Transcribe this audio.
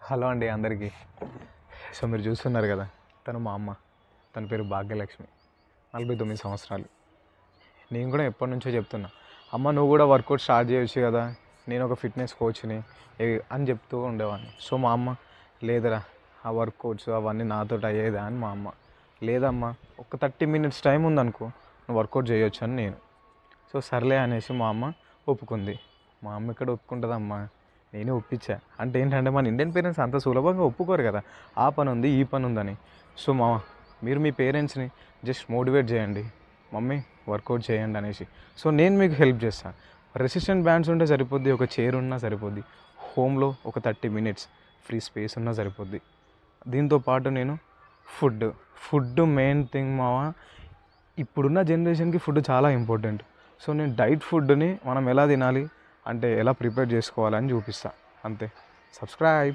Hello అండి అందరికీ. So మీరు చూస్తున్నారు కదా, తను మా అమ్మ. తన పేరు భాగ్యలక్ష్మి. 49 సంవత్సరాలు. నేను కూడా ఎప్పటి నుంచో చెప్తున్నా, అమ్మ నువ్వు కూడా వర్కౌట్ స్టార్ట్ చేయొచ్చు కదా, నేను ఒక ఫిట్నెస్ కోచ్ని అని చెప్తూ ఉండేవాడిని. సో మా అమ్మ, లేదురా ఆ వర్కౌట్స్ అవన్నీ నాతో అయ్యేదా అని మా అమ్మ. లేదమ్మా, ఒక 30 మినిట్స్ టైం ఉందనుకో, నువ్వు వర్కౌట్ చేయొచ్చు అని నేను. సో సర్లే అనేసి మా అమ్మ ఒప్పుకుంది. మా అమ్మ ఇక్కడ ఒప్పుకుంటుందమ్మా, నేనే ఒప్పించా. అంటే ఏంటంటే మన ఇండియన్ పేరెంట్స్ అంత సులభంగా ఒప్పుకోరు కదా, ఆ పని ఉంది ఈ పని ఉందని. సో మీరు మీ పేరెంట్స్ని జస్ట్ మోటివేట్ చేయండి, మమ్మీ వర్కౌట్ చేయండి అనేసి. సో నేను మీకు హెల్ప్ చేస్తాను. రెసిస్టెంట్ బ్యాండ్స్ ఉంటే సరిపోద్ది, ఒక చైర్ ఉన్నా సరిపోద్ది, హోమ్లో ఒక 30 మినిట్స్ ఫ్రీ స్పేస్ ఉన్నా సరిపోద్ది. దీంతో పాటు నేను ఫుడ్ మెయిన్ థింగ్ మావా. ఇప్పుడున్న జనరేషన్కి ఫుడ్ చాలా ఇంపార్టెంట్. సో నేను డైట్ ఫుడ్ని మనం ఎలా తినాలి అంటే ఎలా ప్రిపేర్ చేసుకోవాలని చూపిస్తాను అంతే. సబ్స్క్రైబ్.